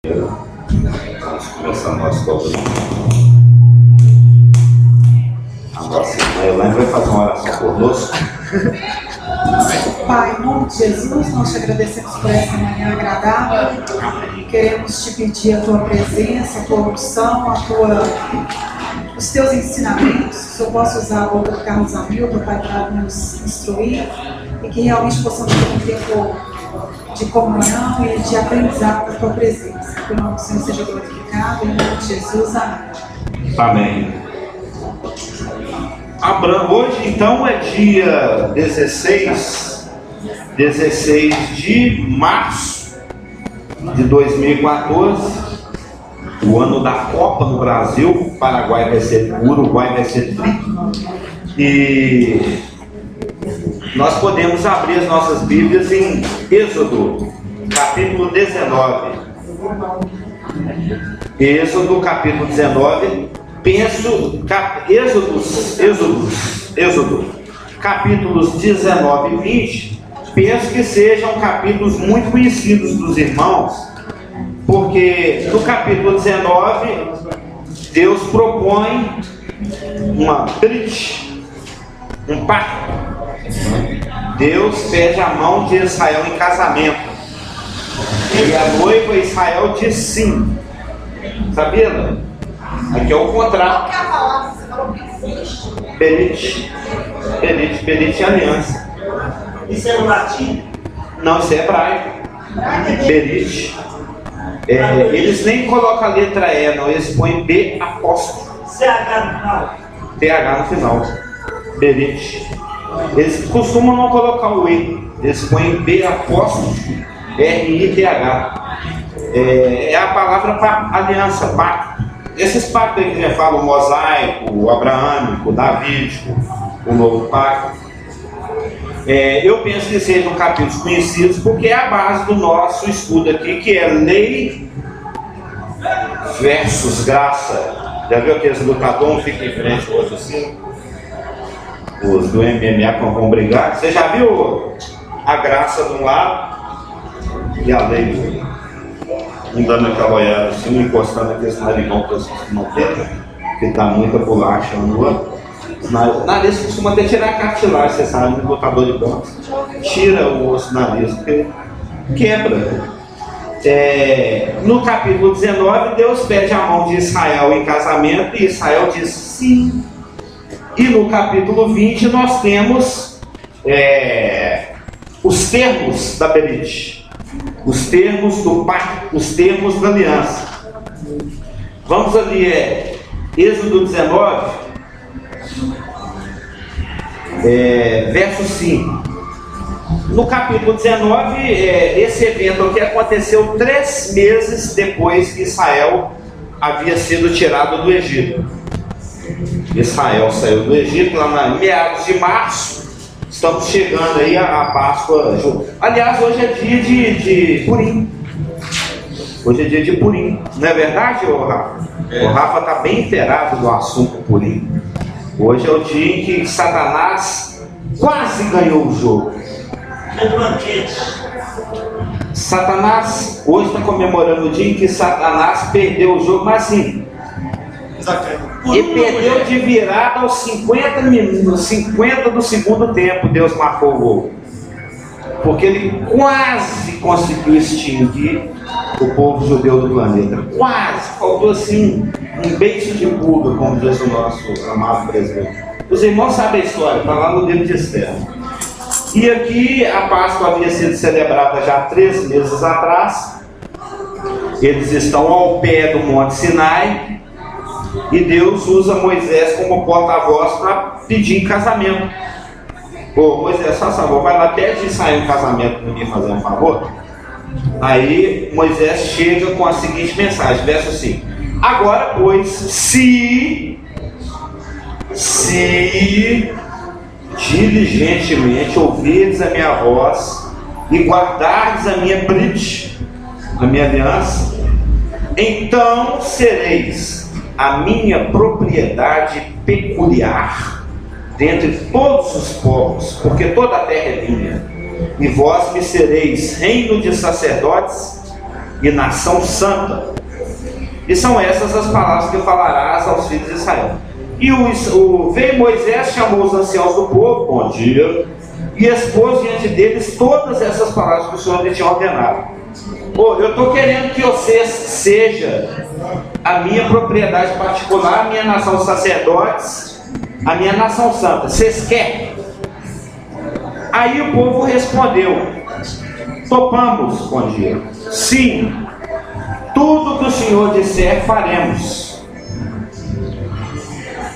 Vamos começar nosso doutrina. A nossa irmã Elaine vai fazer uma oração conosco. Pai, em nome de Jesus, nós te agradecemos por essa manhã agradável. Queremos te pedir a tua presença, a tua unção, os teus ensinamentos, que o Senhor possa usar a boca do Carlos Hamilton, Pai, para nos instruir e que realmente possamos ter um tempo de comunhão e de aprendizado da tua presença. Que o nome do Senhor seja glorificado, em nome de Jesus, amém. Amém. Hoje, então, é dia 16 de março de 2014, o ano da Copa no Brasil. O Paraguai vai ser, o Uruguai vai ser tri. E nós podemos abrir as nossas Bíblias em Êxodo, capítulo 19. Êxodo, capítulo 19. Êxodo, capítulos 19 e 20, penso que sejam capítulos muito conhecidos dos irmãos, porque no capítulo 19, Deus propõe uma brit, um pacto. Deus pede a mão de Israel em casamento, e a noiva Israel diz sim. Sabia, não? Aqui é o contrato. Qual que é a palavra que você falou que existe? Berit é aliança. Isso é no latim? Não, isso é hebraico. Berit. Eles nem colocam a letra E, não. Eles põem B apóstolo. CH no final. TH no final. Berit. Eles costumam não colocar o E. Eles põem B apóstolo RITH. É a palavra para aliança, pacto. Esses pactos aí que já falam, o mosaico, o abraâmico, o davídico, o novo pacto, eu penso que sejam capítulos conhecidos porque é a base do nosso estudo aqui, que é lei versus graça. Já viu aqueles lutadores, um fica em frente, o outro assim? Os do MMA vão brigar. Você já viu a graça de um lado e a lei do outro? Um dando aquela olhada assim, um encostando aquele narigão que eles costumam ter, que dá muita bolacha no outro. Nariz costuma até tirar a cartilagem, você sabe, no lutador de boxe. Tira o osso do nariz, porque quebra. No capítulo 19, Deus pede a mão de Israel em casamento e Israel diz sim. E no capítulo 20 nós temos os termos da Berit. Os termos do pacto, os termos da aliança. Vamos ali, Êxodo 19, verso 5. No capítulo 19, esse evento aqui aconteceu 3 meses depois que Israel havia sido tirado do Egito. Israel saiu do Egito lá em meados de março. Estamos chegando aí a Páscoa. Aliás, hoje é dia de Purim. Hoje é dia de Purim. Não é verdade, ô Rafa? O Rafa está bem inteirado do assunto Purim. Hoje é o dia em que Satanás quase ganhou o jogo. É banquete. Satanás hoje está comemorando o dia em que Satanás perdeu o jogo, mas assim, e perdeu de virada aos 50 minutos, 50 do segundo tempo. Deus marcou o gol, porque ele quase conseguiu extinguir o povo judeu do planeta. Quase, faltou assim um beijo de pulga, como diz o nosso amado presidente. Os irmãos sabem a história, está lá no livro de Esther. E aqui a Páscoa havia sido celebrada já 3 meses atrás. Eles estão ao pé do Monte Sinai. E Deus usa Moisés como porta-voz para pedir em casamento. Moisés, só favor, vai lá, pede Israel em casamento para mim fazer um favor. Aí Moisés chega com a seguinte mensagem, verso 5. Agora, pois, se diligentemente ouvirdes a minha voz e guardardes a minha brit, a minha aliança, então sereis a minha propriedade peculiar dentre todos os povos, porque toda a terra é minha, e vós me sereis reino de sacerdotes e nação santa. E são essas as palavras que falarás aos filhos de Israel. E veio Moisés, chamou os anciãos do povo, bom dia, e expôs diante deles todas essas palavras que o Senhor lhe tinha ordenado. Eu estou querendo que vocês seja a minha propriedade particular, a minha nação de sacerdotes, a minha nação santa. Vocês querem? Aí o povo respondeu: topamos, bom dia. Sim, tudo que o Senhor disser faremos.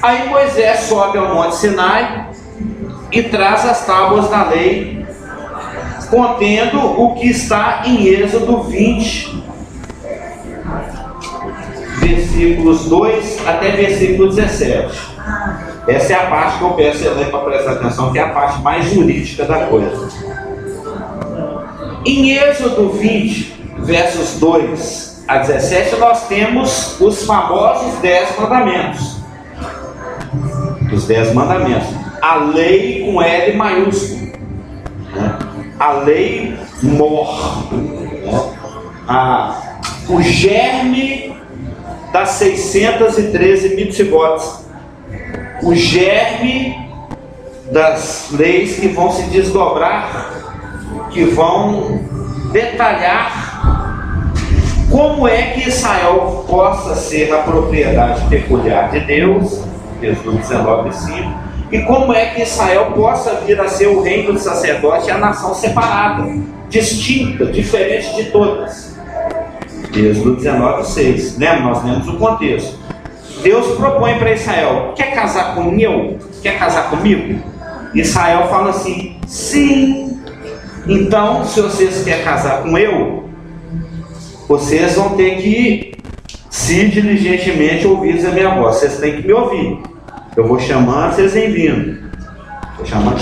Aí Moisés sobe ao monte Sinai e traz as tábuas da lei, contendo o que está em Êxodo 20, versículos 2 até versículo 17. Essa é a parte que eu peço você para prestar atenção, que é a parte mais jurídica da coisa. Em Êxodo 20, versos 2 a 17, nós temos os famosos 10 mandamentos. Os 10 mandamentos. A lei com L maiúsculo. Né? A lei mor. Né? O germe das 613 mitzvot. O germe das leis que vão se desdobrar, que vão detalhar como é que Israel possa ser a propriedade peculiar de Deus, Êxodo 19:5, e como é que Israel possa vir a ser o reino do sacerdote e a nação separada, distinta, diferente de todas. Êxodo 19:6. Lembra? Nós lemos o contexto. Deus propõe para Israel: quer casar comigo? Quer casar comigo? Israel fala assim: sim. Então, se vocês querem casar com eu, vocês vão ter que, se diligentemente ouvir a minha voz. Vocês têm que me ouvir. Eu vou chamando, vocês vêm vindo. Vou chamando.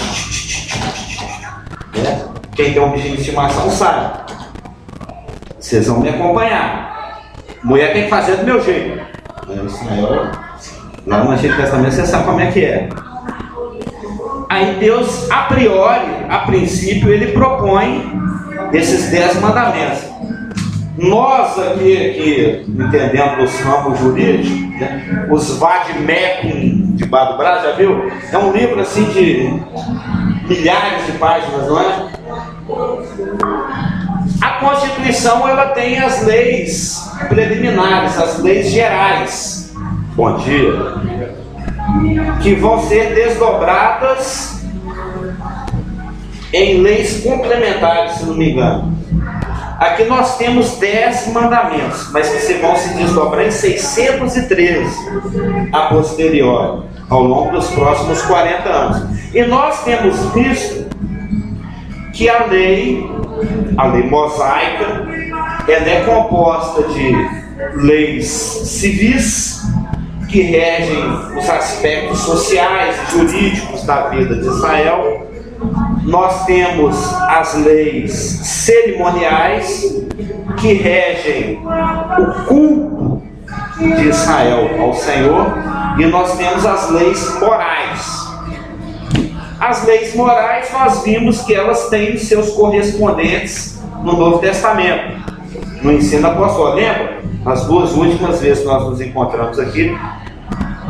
Quem tem um bichinho de estimação sabe. Vocês vão me acompanhar. Mulher tem que fazer do meu jeito. Israel, lá no Antigo Testamento, você sabe como é que é. Aí Deus, a priori, a princípio, ele propõe esses 10 mandamentos. Nós aqui entendendo os ramos jurídicos, né, os Vadmekum de Bar do Brás, já viu? É um livro assim de milhares de páginas, não é? A Constituição, ela tem as leis preliminares, as leis gerais, bom dia, que vão ser desdobradas em leis complementares, se não me engano. Aqui nós temos 10 mandamentos, mas que vão se desdobrar em 613 a posteriori, ao longo dos próximos 40 anos. E nós temos visto que a lei mosaica, ela é composta de leis civis que regem os aspectos sociais e jurídicos da vida de Israel. Nós temos as leis cerimoniais que regem o culto de Israel ao Senhor, e nós temos as leis morais. As leis morais, nós vimos que elas têm seus correspondentes no Novo Testamento, no ensino apostólico. Lembra? As duas últimas vezes que nós nos encontramos aqui,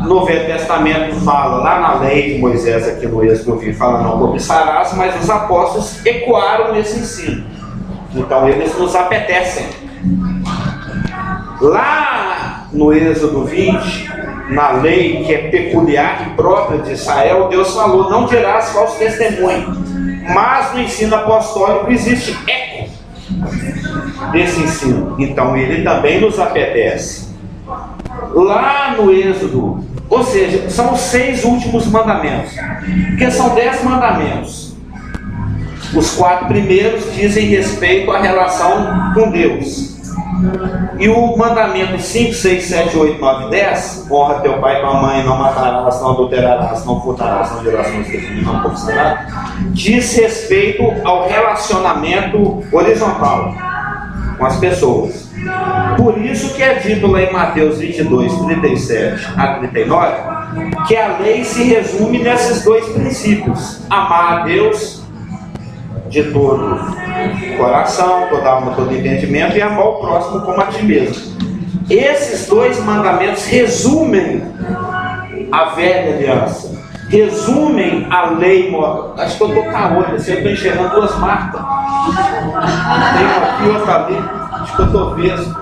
no Velho Testamento fala, lá na lei de Moisés, aqui no Êxodo 20, fala não cobiçarás, mas os apóstolos ecoaram nesse ensino. Então eles nos apetecem. Lá no Êxodo 20, na lei que é peculiar e própria de Israel, Deus falou: não dirás falso testemunho. Mas no ensino apostólico existe eco desse ensino. Então ele também nos apetece. Lá no Êxodo, ou seja, são os 6 últimos mandamentos, porque são 10 mandamentos. Os 4 primeiros dizem respeito à relação com Deus. E o mandamento 5, 6, 7, 8, 9, 10, honra teu pai e tua mãe, não matarás, não adulterarás, não furtarás, não dirás falso testemunho, não cobiçarás, diz respeito ao relacionamento horizontal com as pessoas. Por isso que é dito lá em Mateus 22, 37 a 39, que a lei se resume nesses 2 princípios: amar a Deus de todo coração, toda alma, todo entendimento, e amar o próximo como a ti mesmo. Esses dois mandamentos resumem a velha aliança, resumem a lei moral. Acho que eu estou com a olho, assim, eu estou enxergando duas marcas. Tem uma aqui e outra ali. Acho que eu estou vendo.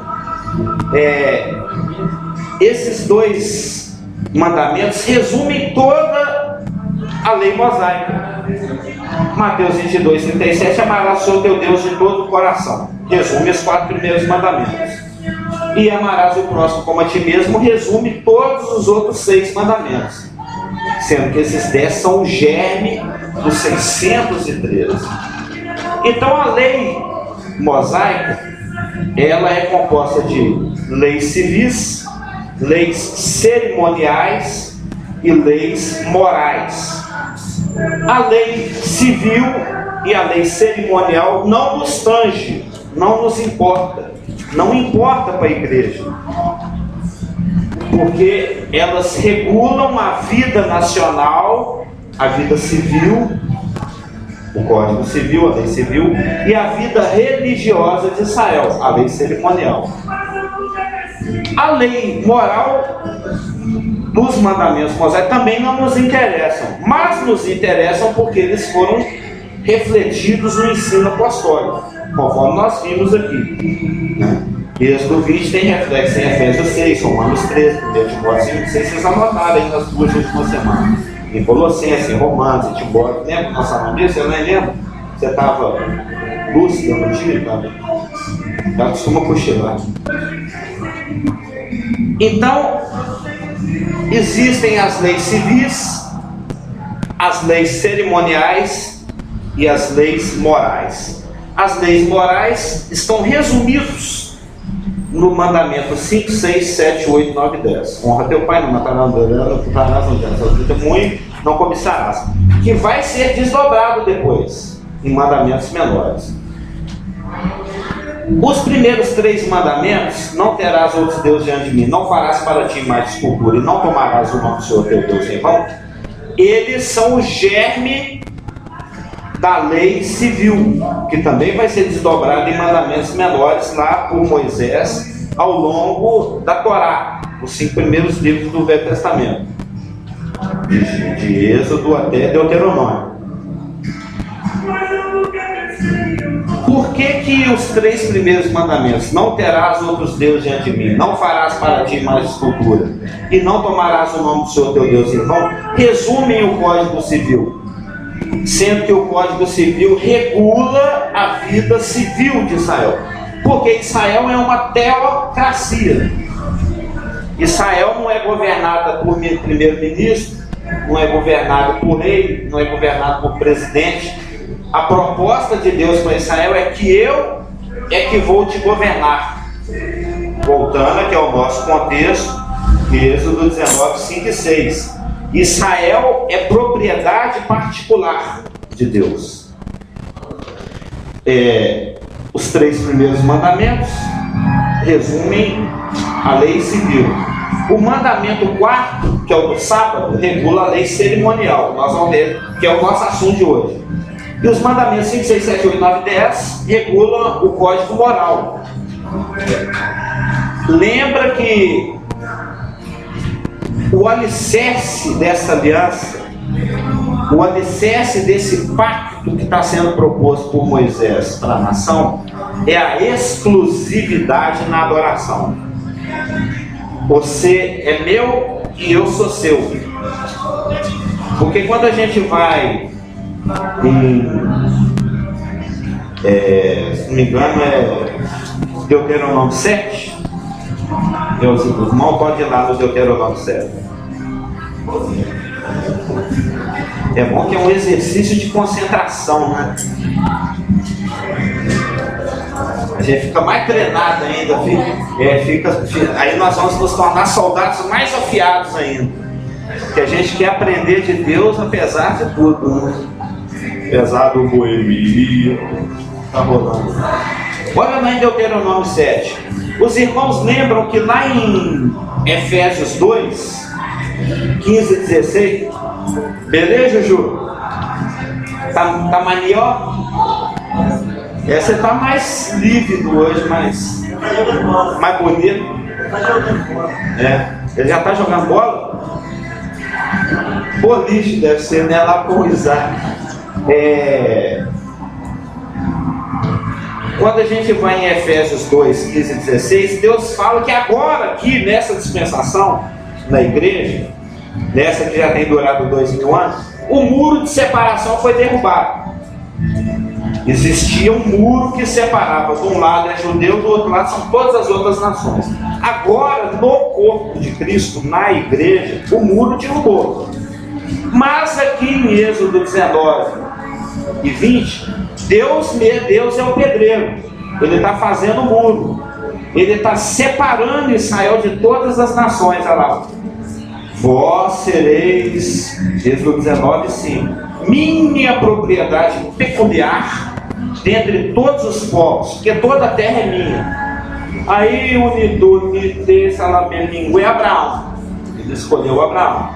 Esses dois mandamentos resumem toda a lei mosaica. Mateus 22, 37, amarás o Senhor teu Deus de todo o coração. Resume os 4 primeiros mandamentos. E amarás o próximo como a ti mesmo, resume todos os outros 6 mandamentos. Sendo que esses 10 são o germe dos 613. Então a lei mosaica, ela é composta de leis civis, leis cerimoniais e leis morais. A lei civil e a lei cerimonial não nos tange, não nos importa, não importa para a igreja, porque elas regulam a vida nacional, a vida civil, o Código Civil, a lei civil, e a vida religiosa de Israel, a lei cerimonial. A lei moral dos mandamentos mosaicos também não nos interessam, mas nos interessam porque eles foram refletidos no ensino apostólico, conforme nós vimos aqui, né? Êxodo 20 tem reflexo em Efésios 6, Romanos 13, 1 Timóteo 5, não sei se vocês anotaram aí nas 2 últimas semanas, em Colossenses, em Romanos, em Timóteo. Lembra que nós falamos disso? Eu nem lembro. Você estava lúcida no dia? Ela costuma cochilar. Então, existem as leis civis, as leis cerimoniais e as leis morais. As leis morais estão resumidas no mandamento 5, 6, 7, 8, 9 e 10. Honra teu pai, não matarás, não furtarás, não dirás ao testemunho, não cobiçarás. Que vai ser desdobrado depois em mandamentos menores. Os primeiros 3 mandamentos: não terás outros deuses diante de mim, não farás para ti mais escultura e não tomarás o nome do Senhor teu Deus em vão, eles são o germe da lei civil, que também vai ser desdobrada em mandamentos menores lá por Moisés ao longo da Torá, os 5 primeiros livros do Velho Testamento, de Êxodo até Deuteronômio. Por que os 3 primeiros mandamentos, não terás outros deuses diante de mim, não farás para ti mais escultura e não tomarás o nome do Senhor teu Deus em vão, resumem o Código Civil, sendo que o Código Civil regula a vida civil de Israel, porque Israel é uma teocracia. Israel não é governada por primeiro-ministro, não é governada por rei, não é governada por presidente. A proposta de Deus para Israel é que eu é que vou te governar. Voltando aqui ao nosso contexto, Êxodo 19, 5 e 6. Israel é propriedade particular de Deus. Os 3 primeiros mandamentos resumem a lei civil. O mandamento 4, que é o do sábado, regula a lei cerimonial. Nós vamos ver, que é o nosso assunto de hoje. E os mandamentos 5, 6, 7, 8, 9 e 10 regulam o código moral. Lembra que o alicerce dessa aliança, o alicerce desse pacto que está sendo proposto por Moisés para a nação, é a exclusividade na adoração. Você é meu e eu sou seu. Porque quando a gente vai se não me engano é Deuteronômio 7, meus irmãos podem ir lá no Deuteronômio 7. É bom que é um exercício de concentração, né? A gente fica mais treinado ainda, aí nós vamos nos tornar soldados mais afiados ainda, que a gente quer aprender de Deus apesar de tudo, né? Apesar do boemia, tá rolando. Olha lá em Deuteronômio 7. Os irmãos lembram que lá em Efésios 2, 15 e 16, beleza, Ju? Tá melhor? Você está mais lívido hoje, mais bonito. Ele já está jogando bola? Boliche deve ser, né? Lá com o Isaac. Quando a gente vai em Efésios 2, 15 e 16, Deus fala que agora, aqui nessa dispensação, na igreja, nessa que já tem durado 2000 anos, o muro de separação foi derrubado. Existia um muro que separava, de um lado é judeu, do outro lado são todas as outras nações. Agora, no corpo de Cristo, na igreja, o muro derrubou. Mas aqui em Êxodo 19 e 20, Deus é o pedreiro. Ele está fazendo o muro. Ele está separando Israel de todas as nações. Olha lá. Vós sereis, Êxodo 19, 5, minha propriedade peculiar dentre todos os povos, porque toda a terra é minha. Aí é Abraão. Ele escolheu Abraão.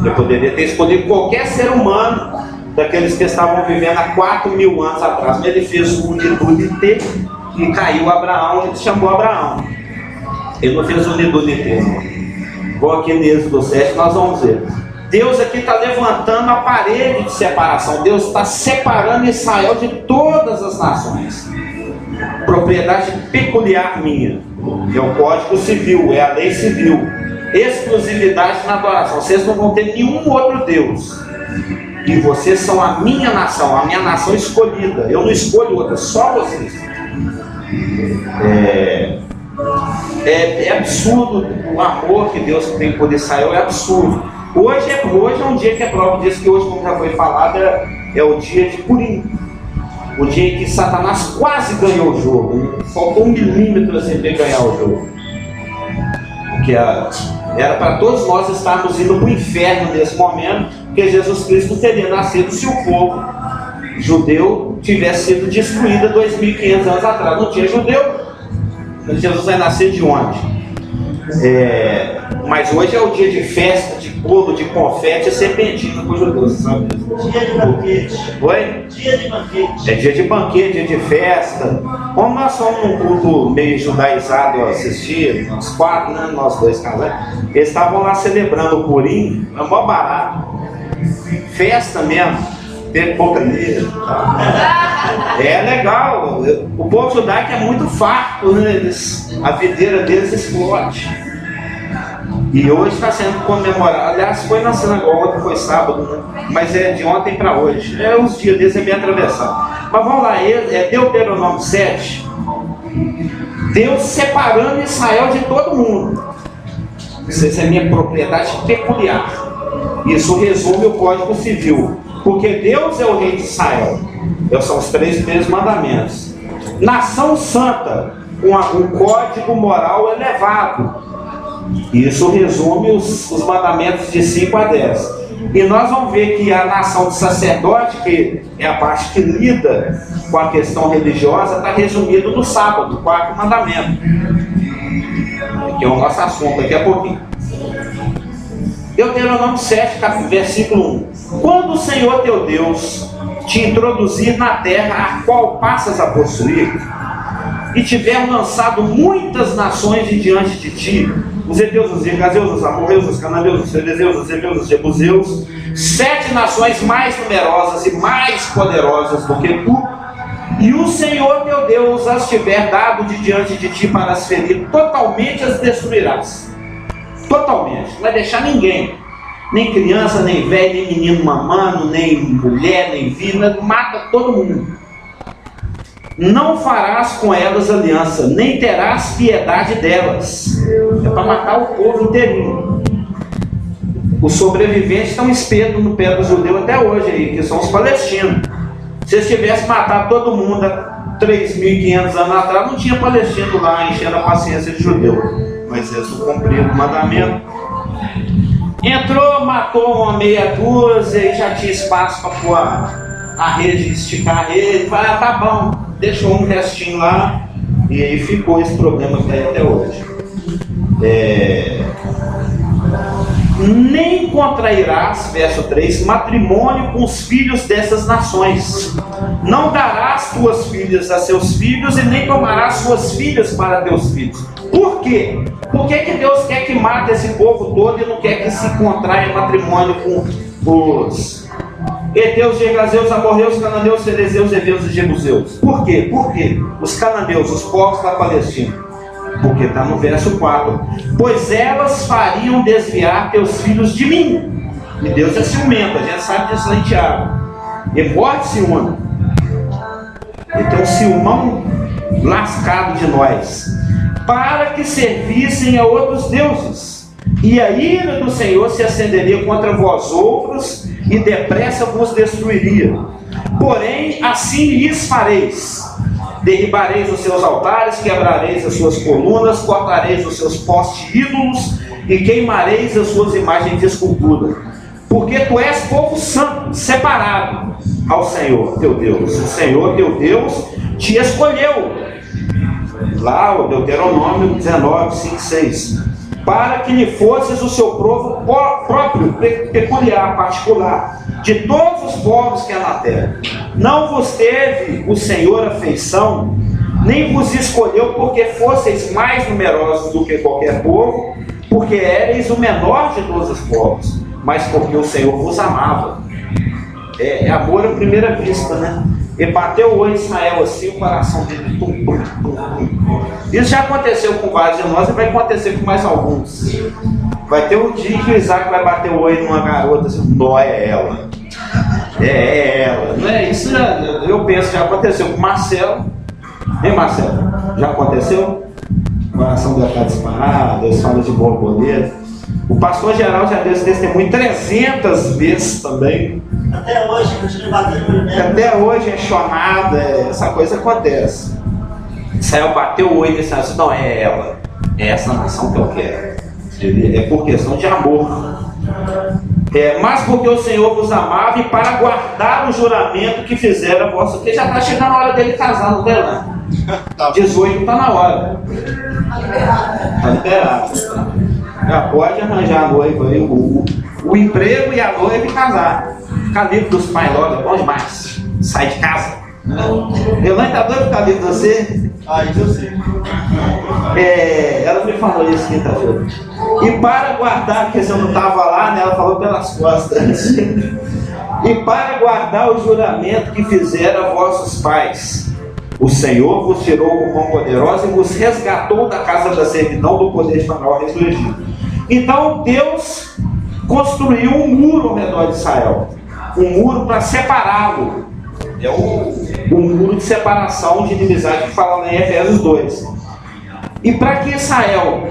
Ele poderia ter escolhido qualquer ser humano daqueles que estavam vivendo há 4.000 anos atrás, mas ele fez o Unidunité e caiu Abraão, ele chamou Abraão. Ele não fez o Unidunité. Vou aqui no Êxodo 7, nós vamos ver. Deus aqui está levantando a parede de separação. Deus está separando Israel de todas as nações. Propriedade peculiar minha. É o Código Civil, é a lei civil. Exclusividade na adoração. Vocês não vão ter nenhum outro Deus. E vocês são a minha nação escolhida. Eu não escolho outra, só vocês. É absurdo o amor que Deus tem por Israel, é absurdo. Hoje é um dia que é prova disso, que hoje, como já foi falado, é o dia de Purim. O dia em que Satanás quase ganhou o jogo. Faltou 1 milímetro assim para ganhar o jogo. Porque era para todos nós estarmos indo para o inferno nesse momento, porque Jesus Cristo teria nascido se o povo judeu tivesse sido destruído 2.500 anos atrás. Não tinha judeu. Jesus vai nascer de onde? Mas hoje é o dia de festa, de bolo, de confete e serpentina para os judeus, sabe? Dia de banquete. Oi? Dia de banquete. É dia de banquete, dia de festa. Como nós somos um culto meio judaizado a assistir, nós 4, né? Nós 2 casais, eles estavam lá celebrando o Purim, é mó barato. Festa mesmo. Ter pouca livre. É legal. O povo judaico é muito farto, né? A videira deles explode. E hoje está sendo comemorado. Aliás, foi na sinagoga, ontem foi sábado, né? Mas é de ontem para hoje. Os dias desses é bem atravessado. Mas vamos lá, Deuteronômio 7. Deus separando Israel de todo mundo. Isso é minha propriedade peculiar. Isso resume o Código Civil. Porque Deus é o rei de Israel. São os 3 primeiros mandamentos. Nação santa, com um código moral elevado. Isso resume os mandamentos de 5 a 10. E nós vamos ver que a nação de sacerdote, que é a parte que lida com a questão religiosa, está resumido no sábado, o 4º mandamento. Que é o nosso assunto daqui a pouquinho. Deuteronômio 7, versículo 1. Quando o Senhor teu Deus te introduzir na terra a qual passas a possuir, e tiver lançado muitas nações de diante de ti, os heteus, os girgazeus, os amorreus, os cananeus, os ferezeus, os heveus, os jebuseus, 7 nações mais numerosas e mais poderosas do que tu, e o Senhor teu Deus as tiver dado de diante de ti para as ferir, totalmente as destruirás. Totalmente, não vai deixar ninguém, nem criança, nem velho, nem menino mamando, nem mulher, nem vida, mata todo mundo. Não farás com elas aliança, nem terás piedade delas. É para matar o povo inteirinho. Os sobreviventes estão esperando no pé do judeu até hoje aí, que são os palestinos. Se eles tivessem matado todo mundo há 3.500 anos atrás, não tinha palestino lá enchendo a paciência de judeu. Mas eles não cumpriram o mandamento. Entrou, matou uma meia dúzia e já tinha espaço para pôr a rede, esticar a rede. Vai, tá bom, deixou um restinho lá e aí ficou esse problema que tem até hoje. nem contrairás, verso 3, matrimônio com os filhos dessas nações. Não darás tuas filhas a seus filhos e nem tomarás suas filhas para teus filhos. Por quê? Por que Deus quer que mate esse povo todo e não quer que se contraia matrimônio com os heteus, gergazeus, amorreus, cananeus, ferezeus, heveus e jebuseus? Por quê? Por quê? Os cananeus, os povos da Palestina. Porque está no verso 4. Pois elas fariam desviar teus filhos de mim. E Deus é ciumento, a gente sabe disso lá em Tiago. E morte ciúme. Ele tem um ciúmão lascado de nós. Para que servissem a outros deuses. E a ira do Senhor se acenderia contra vós outros, e depressa vos destruiria. Porém, assim lhes fareis. Derribareis os seus altares, quebrareis as suas colunas, cortareis os seus postes ídolos e queimareis as suas imagens de escultura. Porque tu és povo santo, separado ao Senhor teu Deus. O Senhor teu Deus te escolheu. Lá o Deuteronômio 19, 5, 6. Para que lhe fosses o seu povo próprio, peculiar, particular, de todos os povos que há na terra. Não vos teve o Senhor afeição, nem vos escolheu porque fosseis mais numerosos do que qualquer povo, porque éreis o menor de todos os povos, mas porque o Senhor vos amava. É amor à primeira vista, né? E bateu o olho de Israel assim, o coração dele tum, tum, tum, tum. Isso já aconteceu com vários de nós e vai acontecer com mais alguns. Vai ter um dia que o Isaac vai bater o olho numa garota assim, não é ela. É ela. Não é isso? Eu penso que já aconteceu com o Marcelo. Hein, Marcelo? Já aconteceu? O coração dele está disparado, eles falam de borboleta. O pastor geral já deu esse testemunho 300 vezes também. Até hoje, continua batendo no mesmo. Até hoje é chonada, essa coisa acontece. Israel bateu o olho e disse assim, não é ela, é essa nação que eu quero. É por questão de amor. Mas porque o Senhor vos amava e para guardar o juramento que fizeram a vossa... Porque já está chegando a hora dele casar, não é, né? 18 está na hora. Está liberado. Já pode arranjar a noiva aí, o emprego e a noiva e casar. Ficar livre dos pais logo, é bom demais. Sai de casa. Elaine tá doido ficar livre de você? Isso eu sei. Ela me falou isso quinta-feira. E para guardar, porque você não estava lá, né? Ela falou pelas costas. E para guardar o juramento que fizeram a vossos pais, o Senhor vos tirou com mão poderosa e vos resgatou da casa da servidão do poder de Faraó, rei do Egito. Então Deus construiu um muro ao redor de Israel. Um muro para separá-lo. É um muro de separação, de inimizade, que fala lá em Efésios 2. E para que Israel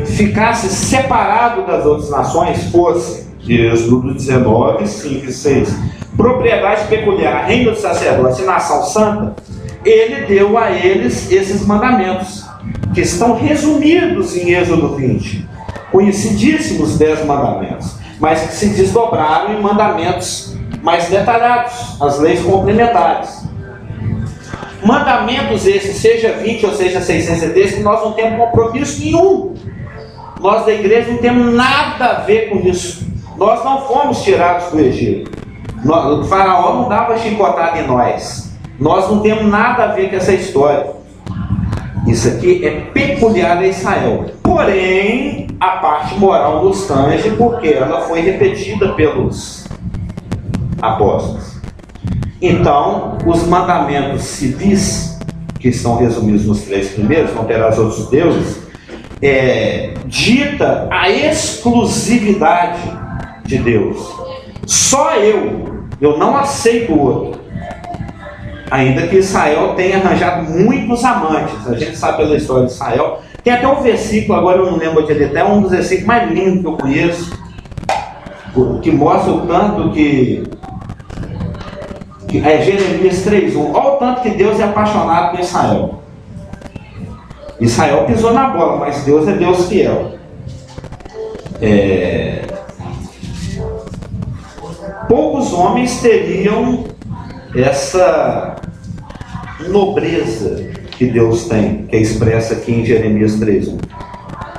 ficasse separado das outras nações, fosse, Êxodo 19, 5 e 6, propriedade peculiar, reino de sacerdote e nação santa, ele deu a eles esses mandamentos, que estão resumidos em Êxodo 20. Conhecidíssimos 10 mandamentos, mas que se desdobraram em mandamentos mais detalhados, as leis complementares. Mandamentos esses, seja 20 ou seja 610, que nós não temos compromisso nenhum. Nós da igreja não temos nada a ver com isso. Nós não fomos tirados do Egito. O faraó não dava chicotada em nós. Nós não temos nada a ver com essa história. Isso aqui é peculiar a Israel. Porém, a parte moral nos tange, porque ela foi repetida pelos apóstolos. Então, os mandamentos civis, que estão resumidos nos 3 primeiros, não terás outros deuses, dita a exclusividade de Deus. Só eu não aceito o outro. Ainda que Israel tenha arranjado muitos amantes. A gente sabe pela história de Israel. Tem até um versículo, agora eu não lembro onde ele está, é um dos versículos mais lindos que eu conheço, que mostra o tanto que é Jeremias 3:1. Olha o tanto que Deus é apaixonado por Israel. Israel pisou na bola, mas Deus é Deus fiel. Poucos homens teriam essa nobreza que Deus tem, que é expressa aqui em Jeremias 3:1.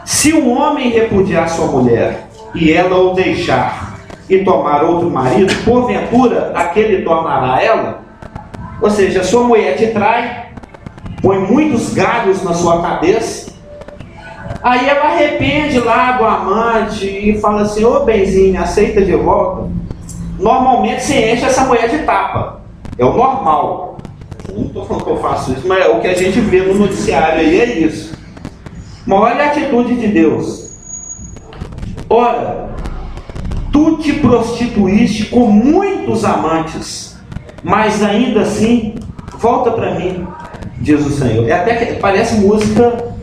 Se um homem repudiar sua mulher e ela o deixar e tomar outro marido, porventura aquele tornará ela? Ou seja, a sua mulher te trai, põe muitos galhos na sua cabeça, aí ela arrepende lá do amante e fala assim: ô benzinho, me aceita de volta. Normalmente se enche essa mulher de tapa, é o normal. Não estou falando que eu faço isso, mas o que a gente vê no noticiário aí é isso. Mas olha a atitude de Deus. Ora, tu te prostituíste com muitos amantes, mas ainda assim, volta para mim, diz o Senhor. É até que parece música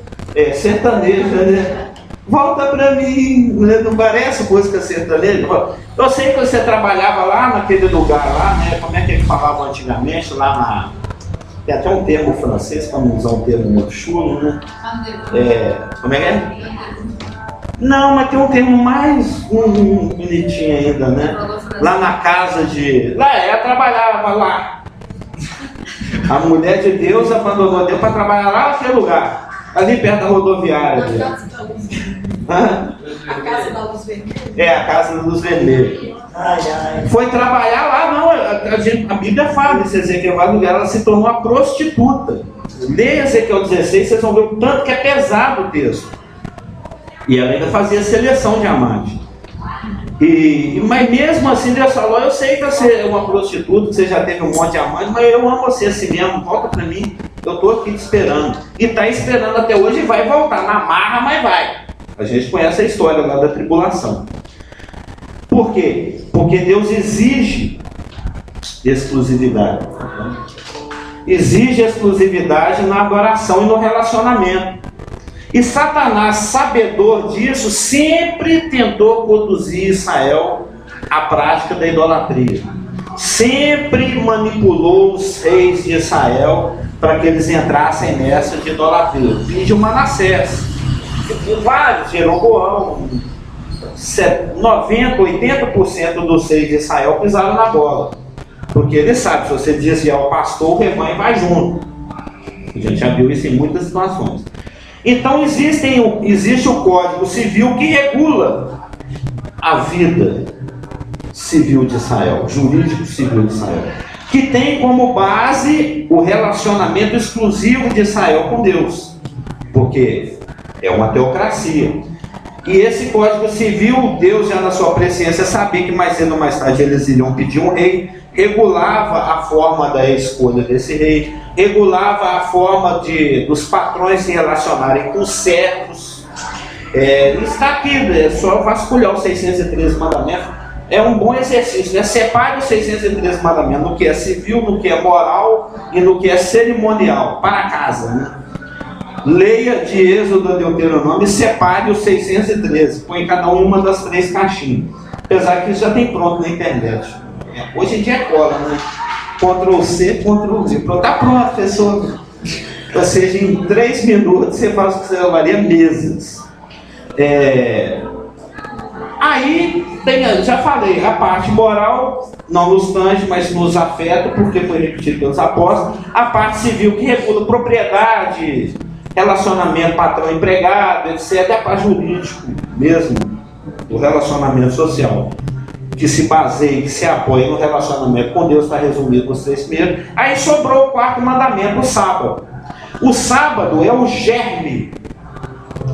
sertaneja, né? Volta para mim, não parece música sertaneja? Eu sei que você trabalhava lá naquele lugar lá, né? Como é que ele falava antigamente, lá na... Tem até um termo francês, para não usar um termo muito chulo, né? Como é que é? Não, mas tem um termo mais bonitinho ainda, né? Lá na casa de... Lá, ela trabalhava lá. A mulher de Deus abandonou Deus para trabalhar lá naquele lugar. Ali perto da rodoviária. A casa da Luz Vermelha? A casa da Luz Vermelha. Foi trabalhar lá, não. A Bíblia fala desse Ezequiel, ela se tornou uma prostituta. Leia Ezequiel 16, vocês vão ver o tanto que é pesado o texto. E ela ainda fazia seleção de amante. Mas mesmo assim, Deus falou: eu sei que você é uma prostituta, que você já teve um monte de amante, mas eu amo você assim mesmo, volta para mim, eu estou aqui te esperando. E está esperando até hoje e vai voltar, na marra, mas vai. A gente conhece a história lá da tribulação. Por quê? Porque Deus exige exclusividade. Exige exclusividade na adoração e no relacionamento. E Satanás, sabedor disso, sempre tentou conduzir Israel à prática da idolatria. Sempre manipulou os reis de Israel para que eles entrassem nessa de idolatria. Filho de Manassés, vários, Jeroboão, 90%, 80% dos reis de Israel pisaram na bola. Porque ele sabe, se você desviar o pastor, o rebanho vai junto. A gente já viu isso em muitas situações. Então existe o Código Civil que regula a vida civil de Israel, jurídico civil de Israel, que tem como base o relacionamento exclusivo de Israel com Deus, porque é uma teocracia. E esse Código Civil, Deus já na sua presciência sabia que mais cedo ou mais tarde eles iriam pedir um rei, regulava a forma da escolha desse rei, regulava a forma dos patrões se relacionarem com servos. Está aqui, é só vasculhar os 613 mandamentos. É um bom exercício, né? Separe os 613 mandamentos no que é civil, no que é moral e no que é cerimonial, para casa, né? Leia de Êxodo a Deuteronômio e separe os 613, põe cada uma das 3 caixinhas. Apesar que isso já tem pronto na internet. Hoje em dia é cola, né? Ctrl+C, Ctrl+V. Está pronto, pessoal. Ou seja, em 3 minutos você faz o que você levaria meses. Aí, já falei, a parte moral não nos tange, mas nos afeta, porque foi repetido pelos apóstolos. A parte civil que regula propriedade, relacionamento patrão-empregado, etc. A parte jurídica mesmo, o relacionamento social, que se baseia, que se apoia no relacionamento com Deus, está resumido nos 3 primeiros. Aí sobrou o 4º mandamento, o sábado. O sábado é o germe,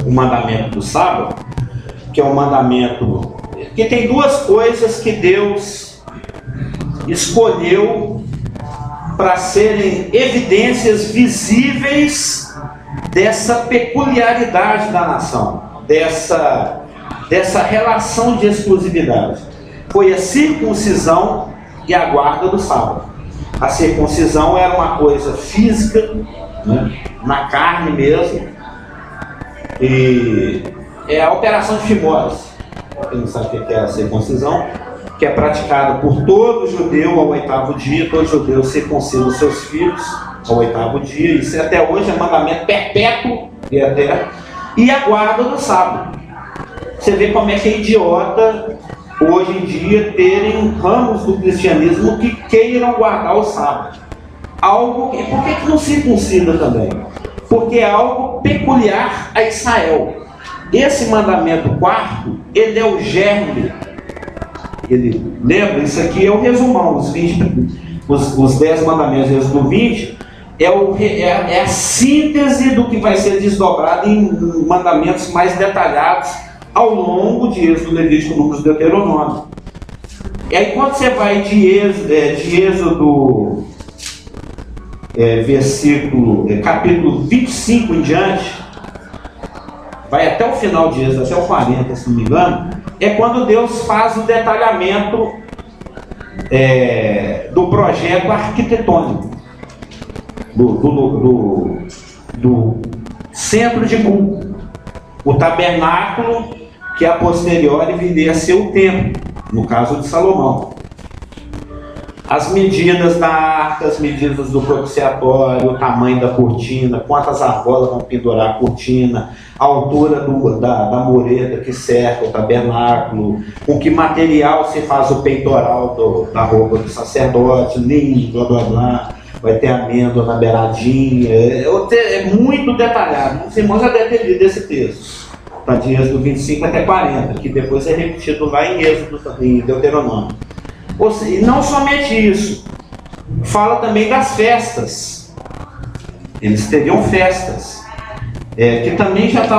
o mandamento do sábado, que é um mandamento que tem 2 coisas que Deus escolheu para serem evidências visíveis dessa peculiaridade da nação, dessa relação de exclusividade. Foi a circuncisão e a guarda do sábado. A circuncisão era uma coisa física, né, na carne mesmo, e é a operação de fimose. Quem não sabe o que é a circuncisão, que é praticada por todo judeu ao 8º dia. Todo judeu circuncida os seus filhos ao 8º dia. Isso até hoje é mandamento perpétuo e a guarda do sábado. Você vê como é que é idiota hoje em dia terem ramos do cristianismo que queiram guardar o sábado. Por que não circuncida também? Porque é algo peculiar a Israel. esse mandamento quarto, ele é o germe. Ele, lembra, isso aqui é o resumão, os 10 mandamentos, Êxodo 20, é a síntese do que vai ser desdobrado em mandamentos mais detalhados ao longo de Êxodo, Levítico, Números, Deuteronômio. E aí quando você vai de Êxodo capítulo 25 em diante, vai até o final de Êxodo, até o 40, se não me engano, é quando Deus faz o detalhamento do projeto arquitetônico, do centro de culto, o tabernáculo, que a posteriori viria a ser o templo, no caso de Salomão. As medidas da arca, as medidas do propiciatório, o tamanho da cortina, quantas argolas vão pendurar a cortina, a altura da mureta que cerca o tabernáculo, com que material se faz o peitoral da roupa do sacerdote, linho, blá blá blá, vai ter amêndoa na beiradinha, é muito detalhado. Os irmãos já devem ter lido esse texto, tá, de Êxodo 25 até 40, que depois é repetido lá em Êxodo, em Deuteronômio. E não somente isso, fala também das festas. Eles teriam festas, que também já está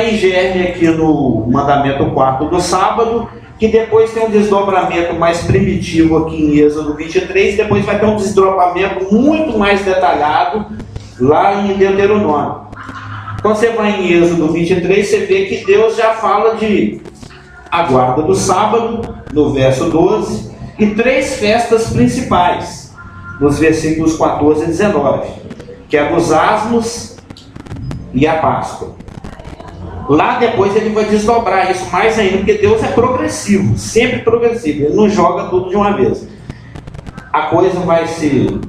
em germe aqui no mandamento 4 do sábado, que depois tem um desdobramento mais primitivo aqui em Êxodo 23, depois vai ter um desdobramento muito mais detalhado lá em Deuteronômio. Quando você vai em Êxodo 23, você vê que Deus já fala de a guarda do sábado, no verso 12, e 3 festas principais, nos versículos 14 e 19, que é os asmos e a Páscoa. Lá depois ele vai desdobrar isso mais ainda, porque Deus é progressivo, sempre progressivo, ele não joga tudo de uma vez. A coisa vai se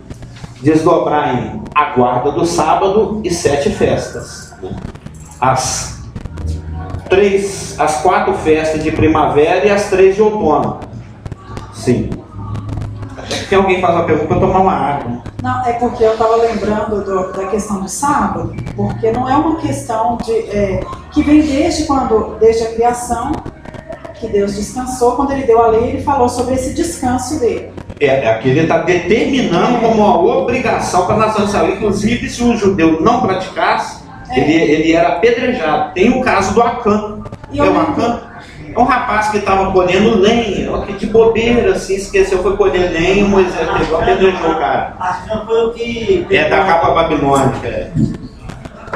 desdobrar em a guarda do sábado e 7 festas. As 4 festas de primavera e as 3 de outono. Sim. Até que tem alguém que faz uma pergunta para tomar uma água. Não, é porque eu estava lembrando da questão do sábado, porque não é uma questão que vem desde a criação, que Deus descansou. Quando ele deu a lei, ele falou sobre esse descanso dele. Aqui ele está determinando como uma obrigação para a nação de Israel. Inclusive, se um judeu não praticasse, ele era apedrejado. Tem o caso do Acã. O Acã é um rapaz que estava colhendo lenha, de bobeira, assim, esqueceu, foi colher lenha, Moisés pegou, apedrejou o cara. Acã foi o que... da capa babilônica.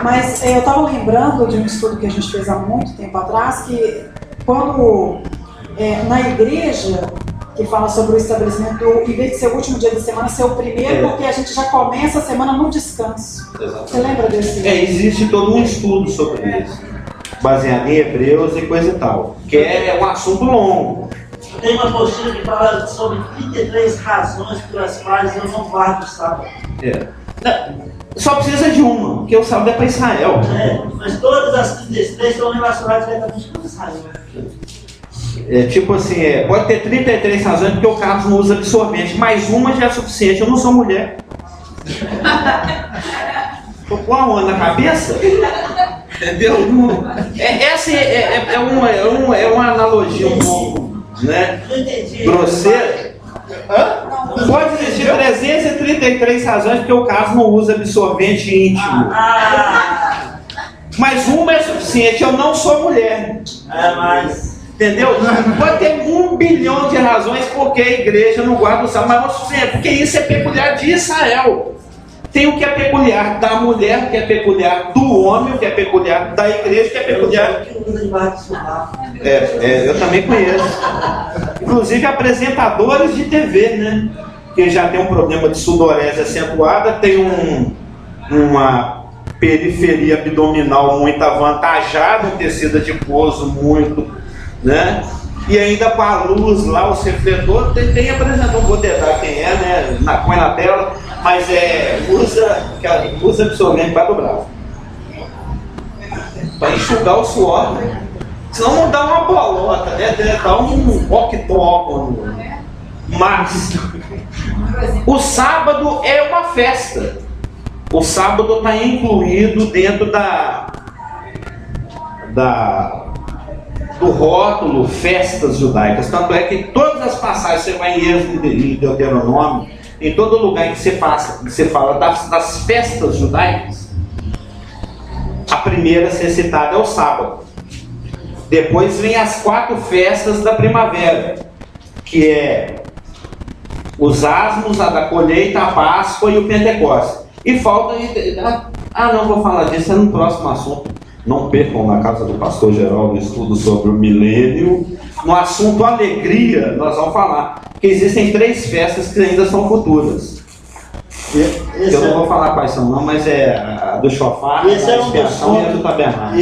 Mas eu estava lembrando de um estudo que a gente fez há muito tempo atrás, que quando na igreja, que fala sobre o estabelecimento, em vez de ser o último dia da semana, ser o primeiro, porque a gente já começa a semana no descanso. Exatamente. Você lembra desse? Existe todo um estudo sobre isso, baseado em Hebreus e coisa e tal, que é um assunto longo. Tem uma postura que fala sobre 33 razões pelas quais eu não guardo o sábado. Só precisa de uma, porque o sábado é para Israel. Mas todas as 33 estão relacionadas diretamente com Israel. Tipo assim, pode ter 33 razões porque o Carlos não usa absorvente, mas uma já é suficiente. Eu não sou mulher. Tô com a onda na cabeça? Entendeu? Essa é uma analogia um pouco, né, grosseira. Pode existir 333 razões porque o Carlos não usa absorvente íntimo. Mas uma é suficiente. Eu não sou mulher. Mas... Entendeu? Pode ter 1 bilhão de razões porque a igreja não guarda o sábado, mas não suficiente, porque isso é peculiar de Israel. Tem o que é peculiar da mulher, o que é peculiar do homem, o que é peculiar da igreja, o que é peculiar... Eu também conheço. Inclusive apresentadores de TV, né? Que já tem um problema de sudorese acentuada, tem uma periferia abdominal muito avantajada, um tecido adiposo muito, né? E ainda com a luz lá, os refletores, tem apresentador, vou tentar quem é, né? Põe na tela, mas usa absorvente para dobrar. Para enxugar o suor, né? Senão não dá uma bolota, né? Dá um octógono. Mas o sábado é uma festa. O sábado está incluído dentro do rótulo festas judaicas. Tanto é que todas as passagens, você vai em Êxodo e Deuteronômio, em todo lugar em que você fala das festas judaicas, a primeira a ser citada é o sábado. Depois vem as 4 festas da primavera, que é os asmos, a da colheita, a Páscoa e o Pentecostes. E falta... não vou falar disso, é no próximo assunto. Não percam na casa do pastor Geraldo o estudo sobre o milênio. No assunto alegria, nós vamos falar que existem 3 festas que ainda são futuras. Eu não vou falar quais são não, mas é a do chofar, a expiação e a do tabernáculo.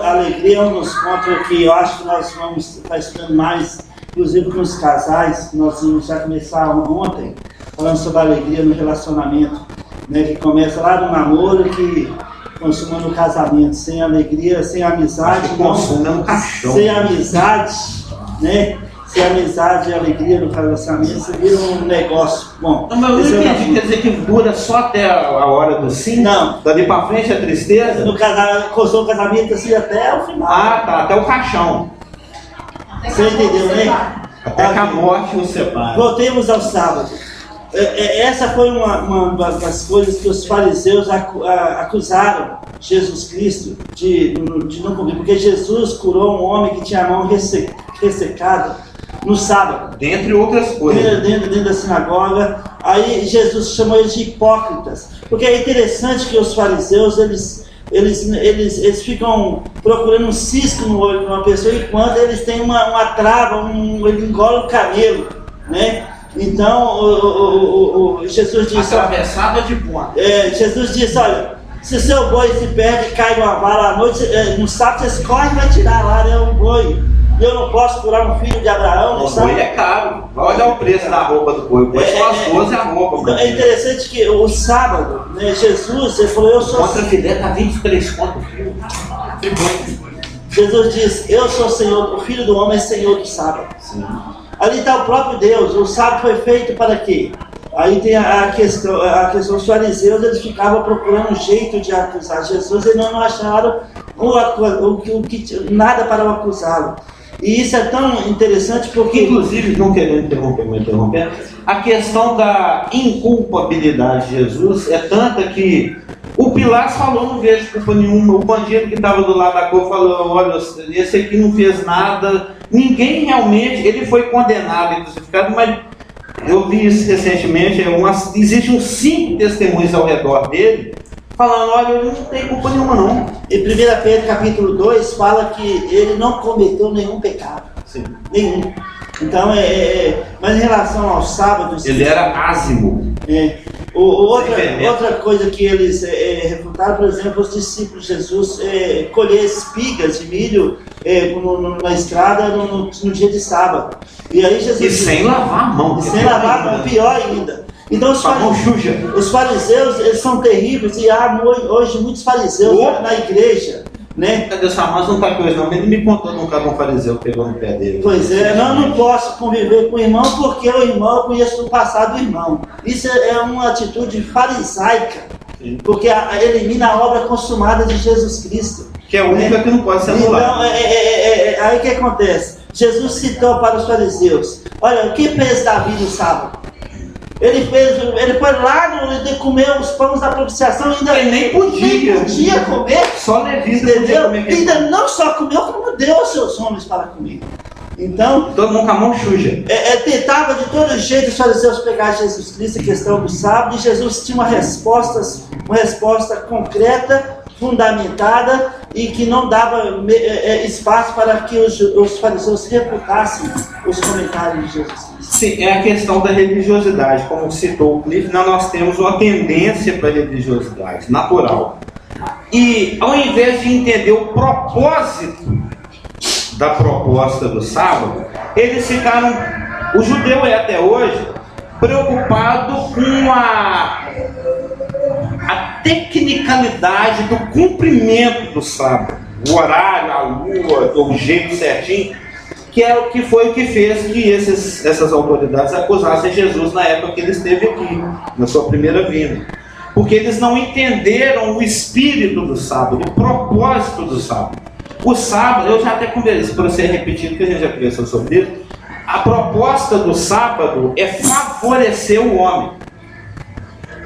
A alegria é um dos pontos que eu acho que nós vamos estar estudando mais, inclusive com os casais. Nós vamos já começar ontem, falando sobre a alegria no relacionamento, né, que começa lá no namoro, que consuma no casamento. Sem alegria, sem amizade, sem amizade, né? Sem amizade e alegria no relacionamento, você vira um negócio. Bom, não, mas eu não entendi, quer dizer que dura só até a hora do sim? Não. Dali pra frente é tristeza? No casamento assim até o final. Tá, até o caixão. Você entendeu, né? Até que a morte o separa. Voltemos ao sábado. Essa foi uma das coisas que os fariseus acusaram Jesus Cristo de não cumprir, porque Jesus curou um homem que tinha a mão ressecada no sábado. Dentre outras coisas. Dentro da sinagoga. Aí Jesus chamou eles de hipócritas. Porque é interessante que os fariseus, eles ficam procurando um cisco no olho de uma pessoa, e quando eles têm uma trava, ele engola o camelo, né? Então, Jesus disse... Atravessada de ponta. Jesus disse, olha, se seu boi se perde e cai numa vala à noite, no sábado você corre e vai tirar lá, né, um boi. E eu não posso curar um filho de Abraão, o boi é caro. Olha o preço da roupa do boi. O boi são as 12 a roupa. Então, é interessante que o sábado, né, Jesus, ele falou, eu sou... Contra filé está 23 conto o filho. Jesus diz, eu sou o Senhor, o Filho do Homem é Senhor do sábado. Sim. Ali está o próprio Deus. O sábado foi feito para quê? Aí tem a questão, os fariseus, eles ficavam procurando um jeito de acusar Jesus e não acharam nada para o acusá-lo. E isso é tão interessante porque... Inclusive, não querendo interromper, a questão da inculpabilidade de Jesus é tanta que o Pilatos falou, não vejo culpa nenhuma. O bandido que estava do lado da cor falou, olha, esse aqui não fez nada. Ninguém realmente, ele foi condenado e crucificado, mas eu vi isso recentemente, existem uns 5 testemunhos ao redor dele, falando, olha, ele não tem culpa nenhuma não. Em 1 Pedro capítulo 2 fala que ele não cometeu nenhum pecado. Sim. Nenhum. Então, mas em relação ao sábado... Ele era ázimo. Outra coisa que eles refutaram, por exemplo, os discípulos de Jesus colher espigas de milho na estrada no dia de sábado. E aí Jesus... sem lavar a mão. Sem lavar a mão, pior ainda. Então os fariseus, eles são terríveis, e há hoje muitos fariseus na igreja, né? Cadê o Samuel? Não está aqui hoje não, ele me contou nunca de um fariseu que pegou no pé dele. Pois é, não posso conviver com o irmão, porque o irmão, eu conheço o passado do irmão. Isso é uma atitude farisaica, porque elimina a obra consumada de Jesus Cristo. Que é a única que não pode ser anulada. Então, aí o que acontece? Jesus citou para os fariseus, olha, o que fez Davi no sábado? Ele foi lá de comer os pães da propiciação, ele nem podia comer. Só levita, entendeu? Ainda não só comeu, como deu aos seus homens para comer. Então, todo mundo com a mão suja. Tentava de todo jeito os fariseus pegar Jesus Cristo, a questão do sábado, e Jesus tinha uma resposta concreta, fundamentada, e que não dava espaço para que os fariseus refutassem os comentários de Jesus Cristo. Sim, é a questão da religiosidade. Como citou o Cliff, nós temos uma tendência para a religiosidade natural. E ao invés de entender o propósito da proposta do sábado, eles ficaram, o judeu é até hoje, preocupado com a tecnicalidade do cumprimento do sábado, o horário, a lua, o jeito certinho, que foi o que fez que essas autoridades acusassem Jesus na época que ele esteve aqui, na sua primeira vinda. Porque eles não entenderam o espírito do sábado, o propósito do sábado. O sábado, eu já até conversei, para você repetir, que a gente já conversou sobre isso, a proposta do sábado é favorecer o homem.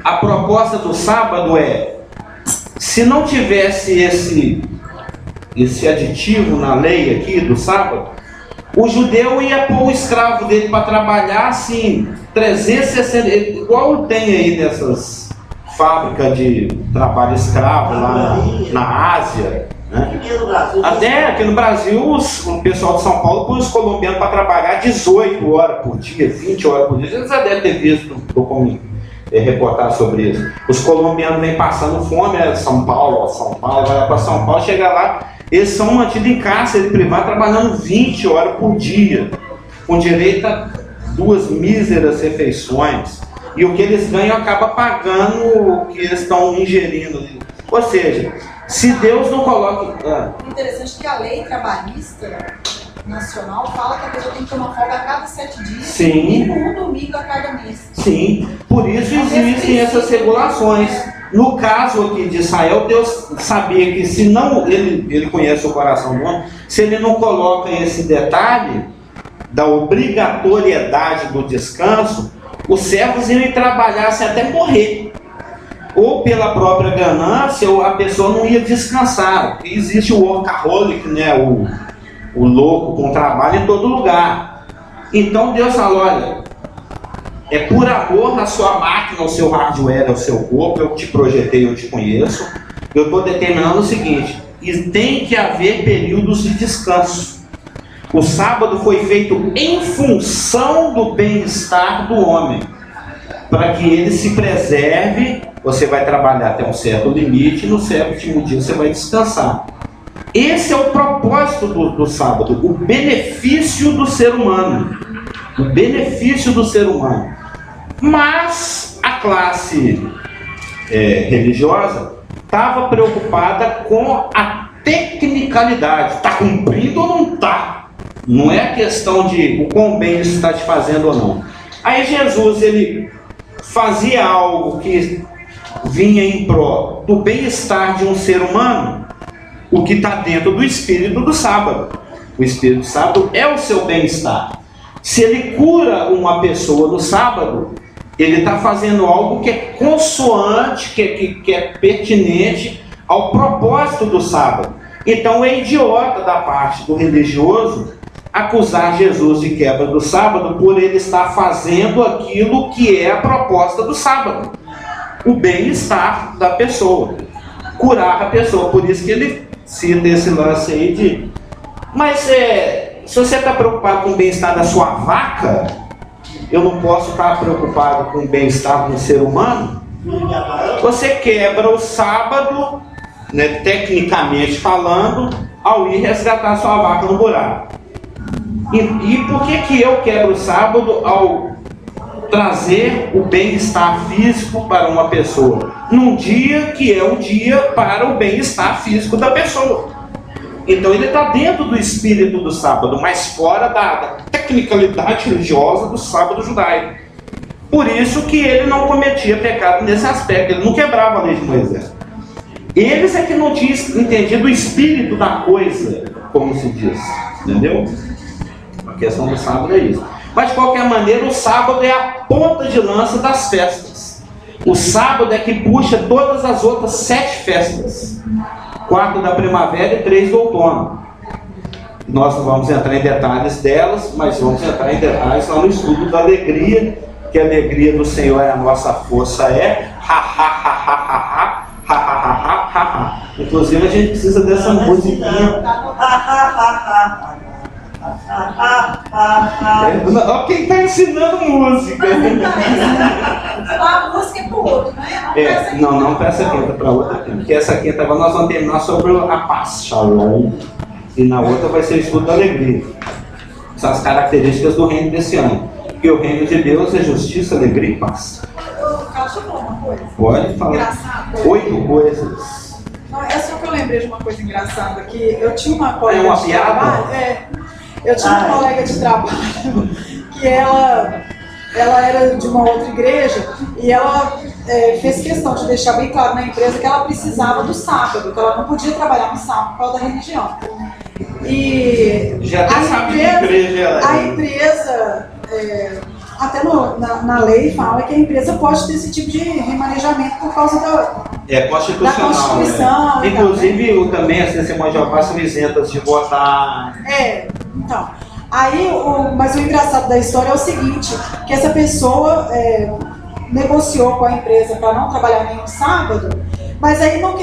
A proposta do sábado é, se não tivesse esse aditivo na lei aqui do sábado, o judeu ia pôr o escravo dele para trabalhar assim, 360, igual tem aí nessas fábricas de trabalho escravo lá na Ásia, né? Até aqui no Brasil, o pessoal de São Paulo põe os colombianos para trabalhar 18 horas por dia, 20 horas por dia. Vocês já devem ter visto reportagem sobre isso. Os colombianos vêm passando fome, São Paulo, vai para São Paulo, chega lá, eles são mantidos em cárcere privado trabalhando 20 horas por dia, com direito a 2 míseras refeições. E o que eles ganham acaba pagando o que eles estão ingerindo. Ou seja, se Deus não coloca... Interessante que a lei trabalhista nacional fala que a pessoa tem que ter uma folga a cada 7 dias. Sim. E um domingo a cada mês. Sim, por isso existem essas regulações. No caso aqui de Israel, Deus sabia que se não, ele conhece o coração do homem, se ele não coloca esse detalhe da obrigatoriedade do descanso, os servos iam trabalhar até morrer. Ou pela própria ganância, ou a pessoa não ia descansar. Existe o workaholic, né? O louco com trabalho em todo lugar. Então Deus fala, olha, é por amor na sua máquina, ao seu hardware, ao seu corpo, eu te projetei, eu te conheço, eu estou determinando o seguinte, e tem que haver períodos de descanso. O sábado foi feito em função do bem-estar do homem, para que ele se preserve. Você vai trabalhar até um certo limite, e no 7º dia você vai descansar. Esse é o propósito do sábado, o benefício do ser humano. O benefício do ser humano. Mas a classe religiosa estava preocupada com a tecnicalidade. Está cumprindo ou não está? Não é a questão de o quão bem isso está te fazendo ou não. Aí Jesus, ele fazia algo que vinha em prol do bem-estar de um ser humano, o que está dentro do espírito do sábado. O espírito do sábado é o seu bem-estar. Se ele cura uma pessoa no sábado, ele está fazendo algo que é consoante, que é pertinente ao propósito do sábado. Então é idiota da parte do religioso acusar Jesus de quebra do sábado por ele estar fazendo aquilo que é a proposta do sábado. O bem-estar da pessoa. Curar a pessoa. Por isso que ele cita esse lance aí de... Mas se você está preocupado com o bem-estar da sua vaca, eu não posso estar preocupado com o bem-estar do ser humano? Você quebra o sábado, né, tecnicamente falando, ao ir resgatar sua vaca no buraco. E por que eu quebro o sábado ao trazer o bem-estar físico para uma pessoa? Num dia que é um dia para o bem-estar físico da pessoa. Então ele está dentro do espírito do sábado, mas fora da tecnicalidade religiosa do sábado judaico. Por isso que ele não cometia pecado nesse aspecto, ele não quebrava a lei de Moisés. Eles é que não tinham entendido o espírito da coisa, como se diz, entendeu? A questão do sábado é isso. Mas de qualquer maneira, o sábado é a ponta de lança das festas. O sábado é que puxa todas as outras 7 festas. 4 da primavera e 3 do outono. Nós não vamos entrar em detalhes delas, mas vamos entrar em detalhes lá no estudo da alegria, que a alegria do Senhor é a nossa força, Inclusive a gente precisa dessa musiquinha. Olha quem está ensinando música. A música é para o outro, né? Não para essa quinta, para outra quinta. Porque essa quinta nós vamos terminar sobre a paz, shalom. E na outra vai ser o estudo da alegria. São as características do reino desse ano. Porque o reino de Deus é justiça, alegria e paz. Deixa eu falar uma coisa. Pode falar. Engraçado. 8 coisas. Não, é só que eu lembrei de uma coisa engraçada, que eu tinha uma colega uma de piada? trabalho. Eu tinha uma colega de trabalho que ela era de uma outra igreja e ela fez questão de deixar bem claro na empresa que ela precisava do sábado, que ela não podia trabalhar no sábado por causa da religião. E já até sabe que igreja ela é. A empresa, até na lei fala que a empresa pode ter esse tipo de remanejamento por causa da Constituição. Inclusive, também as testemunhas de Jeová são isentas de votar. Então. Aí, mas o engraçado da história é o seguinte, que essa pessoa negociou com a empresa para não trabalhar nenhum sábado, mas aí não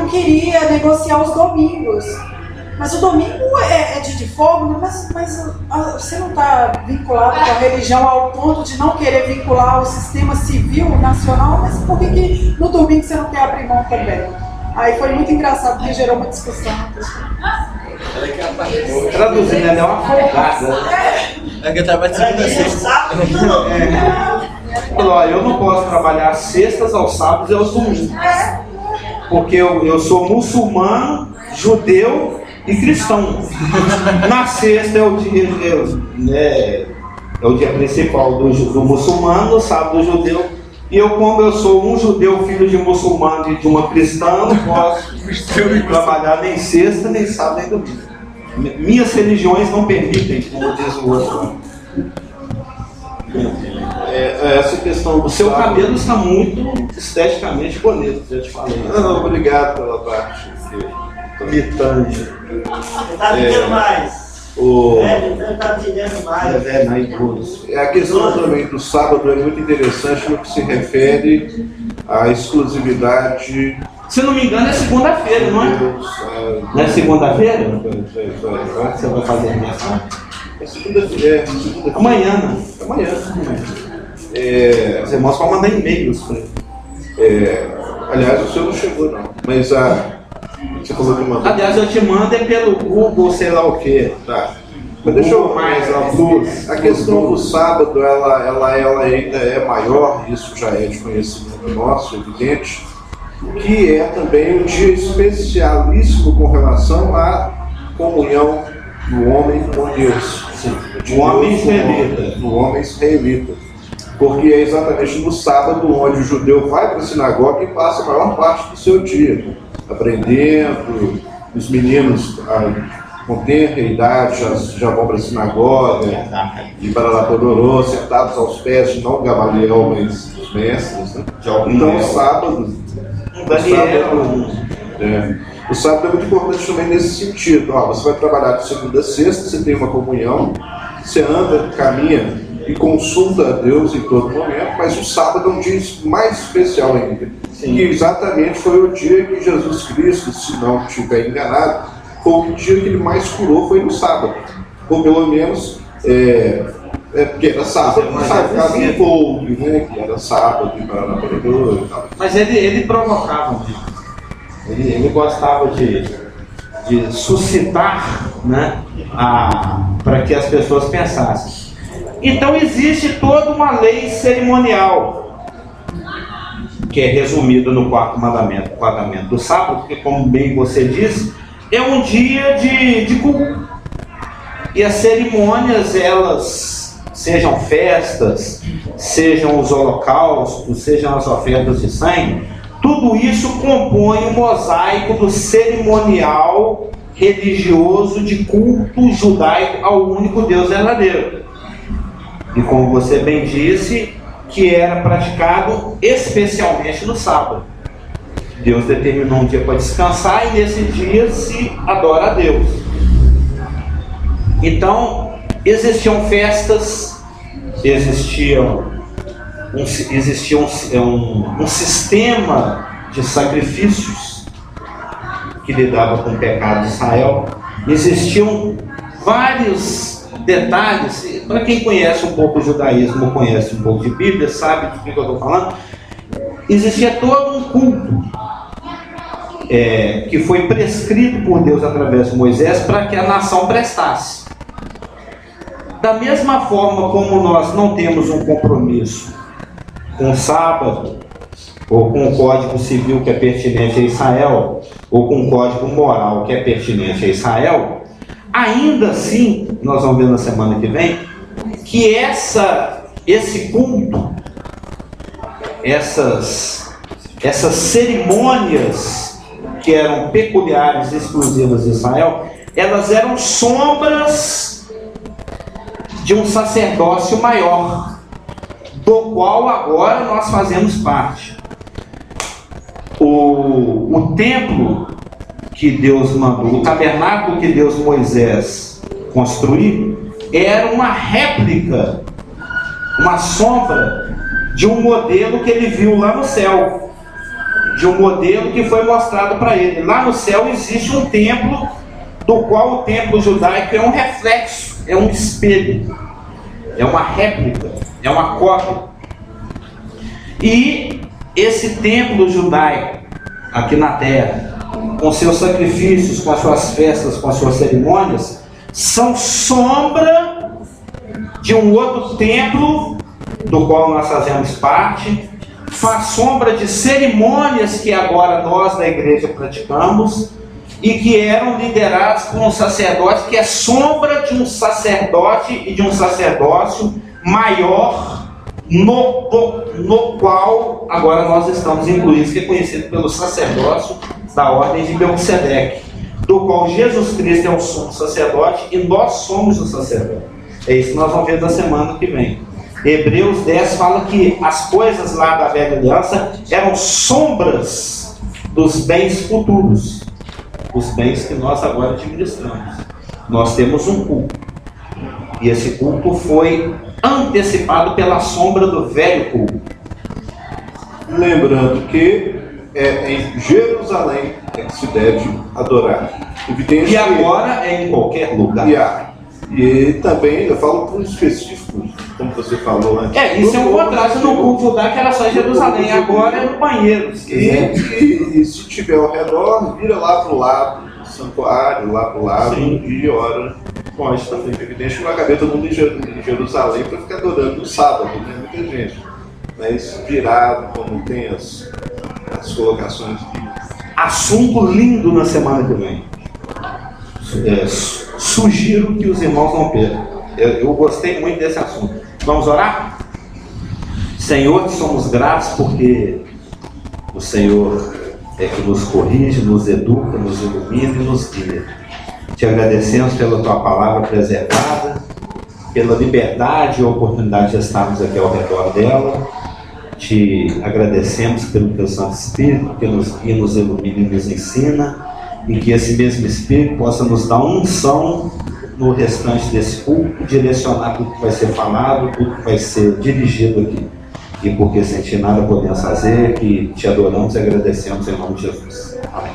queria negociar os domingos. Mas o domingo é dia de folga, mas você não está vinculado com a religião ao ponto de não querer vincular o sistema civil nacional, mas por que no domingo você não quer abrir mão também? Aí foi muito engraçado, porque gerou uma discussão. Traduzindo, ela é uma folgada. Que eu trabalho de segunda a sexta. Olha, eu não posso trabalhar sextas, aos sábados e aos domingos. Porque eu sou muçulmano, judeu e cristão. Na sexta é o dia principal do muçulmano, no sábado do judeu. E eu, como eu sou um judeu, filho de muçulmano e de uma cristã, não posso trabalhar nem sexta, nem sábado, nem domingo. Minhas religiões não permitem, como diz o outro. Essa questão do seu cabelo está muito esteticamente bonito, já te falei. Não, obrigado pela parte me tange. Você está pedindo mais. Ele está pedindo mais. A questão também do sábado é muito interessante no que se refere à exclusividade. Se não me engano, é segunda-feira, não é? Não é segunda-feira? Você vai fazer a minha parte? É segunda-feira. Amanhã, né? Amanhã. Os irmãos vão mandar e-mails. Aliás, o seu não chegou, não. Mas você falou que mandou. Aliás, eu te mando pelo Google, sei lá o quê. Tá. Mas deixa eu mais a questão do sábado, ela ainda é maior, isso já é de conhecimento nosso, evidente, que é também um dia especialíssimo com relação à comunhão do homem com Deus. Do homem israelita. Do homem israelita. Porque é exatamente no sábado onde o judeu vai para a sinagoga e passa a maior parte do seu dia aprendendo. Os meninos com tenra idade já vão para a sinagoga e para lá Tororô, sentados aos pés de não Gamaliel, mas dos mestres, né? Então o sábado o sábado é muito importante também nesse sentido. Você vai trabalhar de segunda a sexta, você tem uma comunhão, você anda, caminha e consulta a Deus em todo momento, mas o sábado é um dia mais especial ainda. Sim. Que exatamente foi o dia que Jesus Cristo, se não estiver enganado, foi o dia que ele mais curou, foi no sábado. Ou pelo menos, porque era sábado, ficava em polvo, né? Que era sábado, e tal. Mas ele provocava mesmo. Ele gostava de suscitar, né, para que as pessoas pensassem. Então existe toda uma lei cerimonial, que é resumida no quarto mandamento, o mandamento do sábado, porque, como bem você disse, é um dia de culto. E as cerimônias, elas, sejam festas, sejam os holocaustos, sejam as ofertas de sangue, tudo isso compõe o mosaico do cerimonial religioso de culto judaico ao único Deus verdadeiro. E como você bem disse, que era praticado especialmente no sábado. Deus determinou um dia para descansar e nesse dia se adora a Deus. Então, existiam festas, existia um sistema de sacrifícios que lidava com o pecado de Israel. Existiam vários detalhes. Para quem conhece um pouco o judaísmo, conhece um pouco de Bíblia, sabe do que eu estou falando. Existia todo um culto que foi prescrito por Deus através de Moisés para que a nação prestasse. Da mesma forma como nós não temos um compromisso com o sábado, ou com o código civil que é pertinente a Israel, ou com o código moral que é pertinente a Israel, ainda assim, nós vamos ver na semana que vem, que esse culto, essas cerimônias que eram peculiares e exclusivas de Israel, elas eram sombras de um sacerdócio maior, do qual agora nós fazemos parte. O templo que Deus mandou, o tabernáculo que Deus Moisés construiu, era uma réplica, uma sombra de um modelo que ele viu lá no céu, de um modelo que foi mostrado para ele. Lá no céu existe um templo, do qual o templo judaico é um reflexo, é um espelho, é uma réplica, é uma cópia. E esse templo judaico aqui na terra, com seus sacrifícios, com as suas festas, com as suas cerimônias, são sombra de um outro templo do qual nós fazemos parte, faz sombra de cerimônias que agora nós da igreja praticamos e que eram liderados por um sacerdote que é sombra de um sacerdote e de um sacerdócio maior, no qual agora nós estamos incluídos, que é conhecido pelo sacerdócio da ordem de Melquisedeque, do qual Jesus Cristo é o sumo sacerdote e nós somos o sacerdote. É isso que nós vamos ver da semana que vem. Hebreus 10 fala que as coisas lá da velha aliança eram sombras dos bens futuros, os bens que nós agora administramos. Nós temos um culto, e esse culto foi antecipado pela sombra do velho culto. Lembrando que é em Jerusalém é que se deve adorar. E agora é em qualquer lugar. E também eu falo por específico, como você falou antes. Isso é um contraste no culto judaico que era só em Jerusalém, agora é no banheiro. E se tiver ao redor, vira lá para o lado, do santuário, lá para o lado, e ora. Pode também, evidente que não vai caber todo mundo em Jerusalém para ficar adorando no sábado, né? Muita gente. Mas virado, como tem as colocações de... Assunto lindo na semana que vem. Sugiro que os irmãos não percam. Eu gostei muito desse assunto. Vamos orar? Senhor, te somos gratos porque o Senhor é que nos corrige, nos educa, nos ilumina e nos guia. Te agradecemos pela tua palavra preservada, pela liberdade e oportunidade de estarmos aqui ao redor dela. Te agradecemos pelo teu Santo Espírito que nos guia, nos ilumina e nos ensina, e que esse mesmo Espírito possa nos dar unção no restante desse culto, direcionar tudo que vai ser falado, tudo que vai ser dirigido aqui. E porque sem ti nada podemos fazer, que te adoramos e agradecemos em nome de Jesus. Amém.